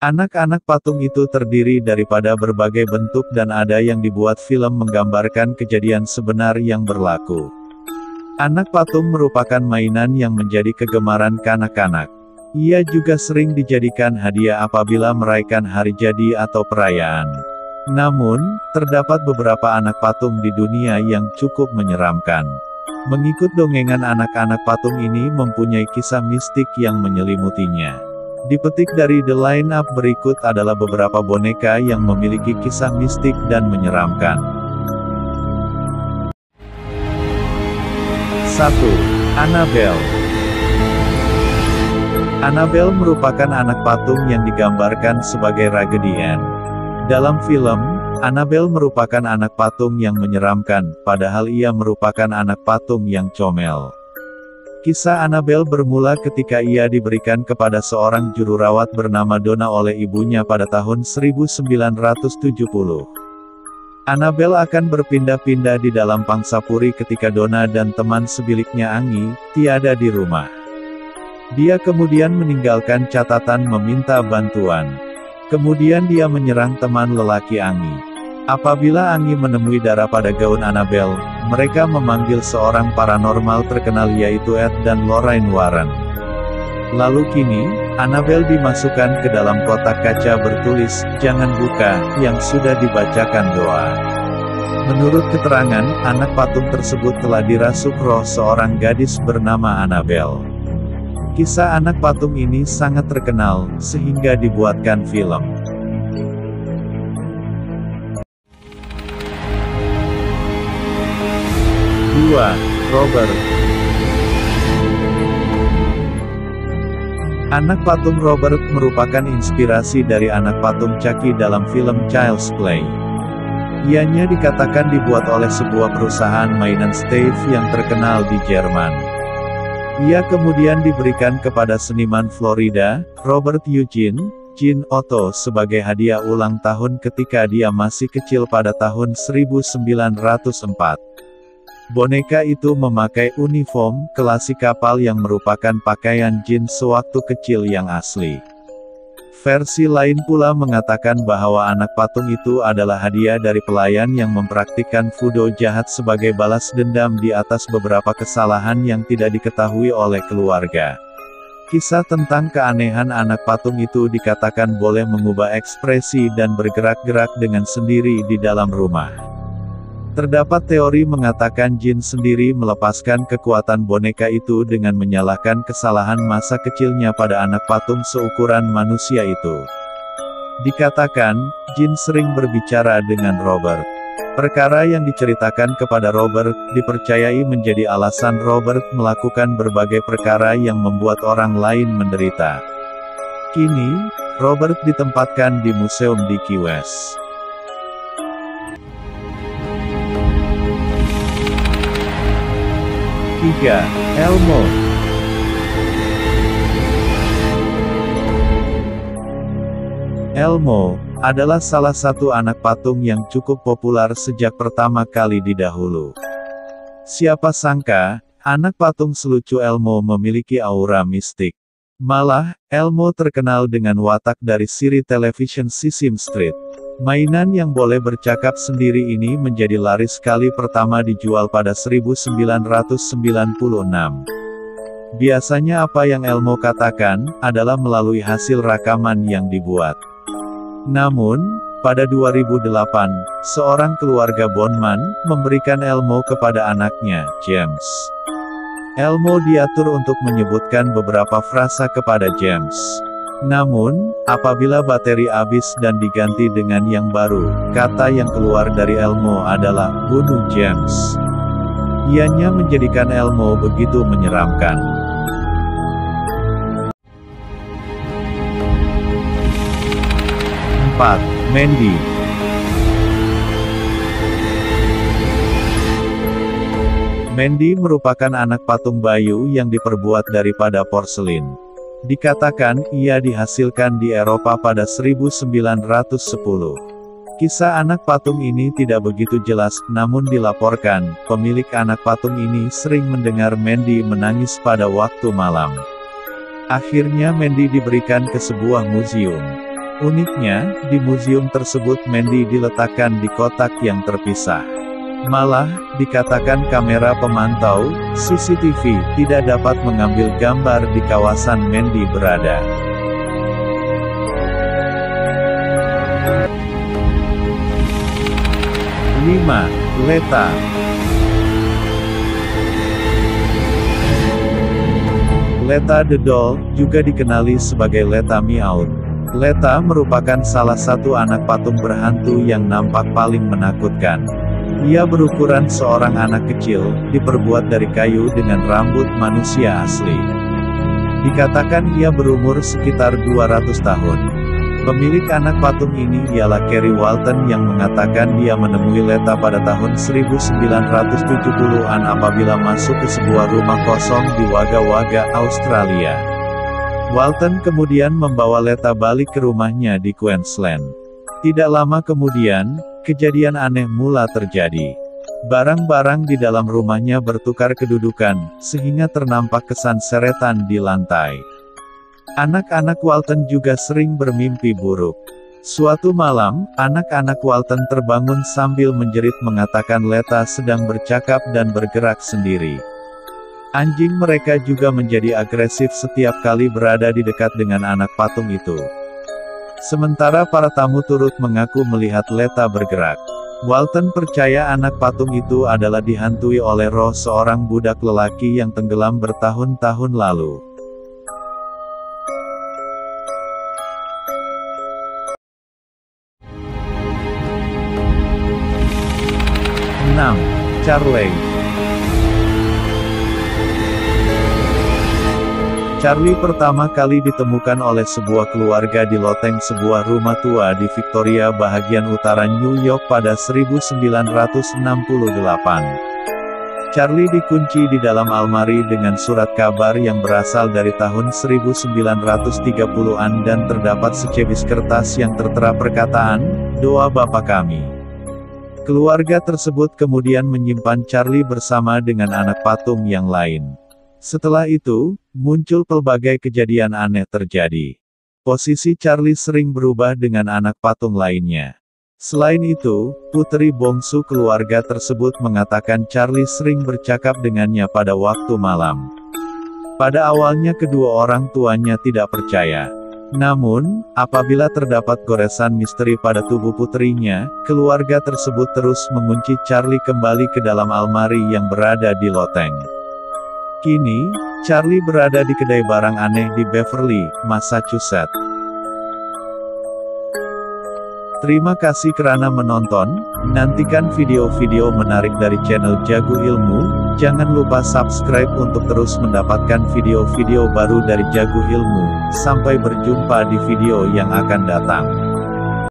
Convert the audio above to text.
Anak-anak patung itu terdiri daripada berbagai bentuk dan ada yang dibuat film menggambarkan kejadian sebenar yang berlaku. Anak patung merupakan mainan yang menjadi kegemaran kanak-kanak. Ia juga sering dijadikan hadiah apabila merayakan hari jadi atau perayaan. Namun, terdapat beberapa anak patung di dunia yang cukup menyeramkan. Mengikut dongengan anak-anak patung ini mempunyai kisah mistik yang menyelimutinya. Dipetik dari the line-up berikut adalah beberapa boneka yang memiliki kisah mistik dan menyeramkan. 1. Annabelle. Annabelle merupakan anak patung yang digambarkan sebagai Raggedy Ann. Dalam film, Annabelle merupakan anak patung yang menyeramkan, padahal ia merupakan anak patung yang comel. Kisah Annabelle bermula ketika ia diberikan kepada seorang juru rawat bernama Donna oleh ibunya pada tahun 1970. Annabelle akan berpindah-pindah di dalam pangsapuri ketika Donna dan teman sebiliknya Angie tiada di rumah. Dia kemudian meninggalkan catatan meminta bantuan. Kemudian dia menyerang teman lelaki Angie. Apabila Angie menemui darah pada gaun Annabelle, mereka memanggil seorang paranormal terkenal yaitu Ed dan Lorraine Warren. Lalu kini, Annabelle dimasukkan ke dalam kotak kaca bertulis, "Jangan buka," yang sudah dibacakan doa. Menurut keterangan, anak patung tersebut telah dirasuk roh seorang gadis bernama Annabelle. Kisah anak patung ini sangat terkenal, sehingga dibuatkan film. 2. Robert. Anak patung Robert merupakan inspirasi dari anak patung Chucky dalam film Child's Play. Ianya dikatakan dibuat oleh sebuah perusahaan mainan Stave yang terkenal di Jerman. Ia kemudian diberikan kepada seniman Florida, Robert Eugene Otto sebagai hadiah ulang tahun ketika dia masih kecil pada tahun 1904. Boneka itu memakai uniform klasik kapal yang merupakan pakaian jeans sewaktu kecil yang asli. Versi lain pula mengatakan bahwa anak patung itu adalah hadiah dari pelayan yang mempraktikkan vudo jahat sebagai balas dendam di atas beberapa kesalahan yang tidak diketahui oleh keluarga. Kisah tentang keanehan anak patung itu dikatakan boleh mengubah ekspresi dan bergerak-gerak dengan sendiri di dalam rumah. Terdapat teori mengatakan jin sendiri melepaskan kekuatan boneka itu dengan menyalahkan kesalahan masa kecilnya pada anak patung seukuran manusia itu. Dikatakan, jin sering berbicara dengan Robert. Perkara yang diceritakan kepada Robert, dipercayai menjadi alasan Robert melakukan berbagai perkara yang membuat orang lain menderita. Kini, Robert ditempatkan di museum di Key West. 3. Elmo. Elmo adalah salah satu anak patung yang cukup populer sejak pertama kali didahulu. Siapa sangka, anak patung selucu Elmo memiliki aura mistik. Malah, Elmo terkenal dengan watak dari siri television Sesame Street. Mainan yang boleh bercakap sendiri ini menjadi laris kali pertama dijual pada 1996. Biasanya apa yang Elmo katakan, adalah melalui hasil rakaman yang dibuat. Namun, pada 2008, seorang keluarga Bondman, memberikan Elmo kepada anaknya, James. Elmo diatur untuk menyebutkan beberapa frasa kepada James. Namun, apabila bateri habis dan diganti dengan yang baru, kata yang keluar dari Elmo adalah, "Bunuh James." Ianya menjadikan Elmo begitu menyeramkan. 4. Mandy. Mandy merupakan anak patung Bayu yang diperbuat daripada porselin. Dikatakan, ia dihasilkan di Eropa pada 1910. Kisah anak patung ini tidak begitu jelas, namun dilaporkan, pemilik anak patung ini sering mendengar Mandy menangis pada waktu malam. Akhirnya Mandy diberikan ke sebuah museum. Uniknya, di museum tersebut Mandy diletakkan di kotak yang terpisah. Malah, dikatakan kamera pemantau, CCTV, tidak dapat mengambil gambar di kawasan Mandy berada. Leta. Leta the Doll, juga dikenali sebagai Leta Meowth. Leta merupakan salah satu anak patung berhantu yang nampak paling menakutkan. Ia berukuran seorang anak kecil, diperbuat dari kayu dengan rambut manusia asli. Dikatakan ia berumur sekitar 200 tahun. Pemilik anak patung ini ialah Kerry Walton yang mengatakan dia menemui Leta pada tahun 1970-an apabila masuk ke sebuah rumah kosong di Wagga Wagga, Australia. Walton kemudian membawa Leta balik ke rumahnya di Queensland. Tidak lama kemudian, kejadian aneh mula terjadi. Barang-barang di dalam rumahnya bertukar kedudukan, sehingga ternampak kesan seretan di lantai. Anak-anak Walton juga sering bermimpi buruk. Suatu malam, anak-anak Walton terbangun sambil menjerit mengatakan Leta sedang bercakap dan bergerak sendiri. Anjing mereka juga menjadi agresif setiap kali berada di dekat dengan anak patung itu. Sementara para tamu turut mengaku melihat Leta bergerak. Walton percaya anak patung itu adalah dihantui oleh roh seorang budak lelaki yang tenggelam bertahun-tahun lalu. Charlie pertama kali ditemukan oleh sebuah keluarga di loteng sebuah rumah tua di Victoria bahagian utara New York pada 1968. Charlie dikunci di dalam almari dengan surat kabar yang berasal dari tahun 1930-an dan terdapat secebis kertas yang tertera perkataan, "Doa Bapa Kami." Keluarga tersebut kemudian menyimpan Charlie bersama dengan anak patung yang lain. Setelah itu, muncul pelbagai kejadian aneh terjadi. Posisi Charlie sering berubah dengan anak patung lainnya. Selain itu, putri bongsu keluarga tersebut mengatakan Charlie sering bercakap dengannya pada waktu malam. Pada awalnya kedua orang tuanya tidak percaya. Namun, apabila terdapat goresan misteri pada tubuh putrinya, keluarga tersebut terus mengunci Charlie kembali ke dalam almari yang berada di loteng. Kini, Charlie berada di kedai barang aneh di Beverly, Massachusetts. Terima kasih kerana menonton, nantikan video-video menarik dari channel Jago Ilmu, jangan lupa subscribe untuk terus mendapatkan video-video baru dari Jago Ilmu, sampai berjumpa di video yang akan datang.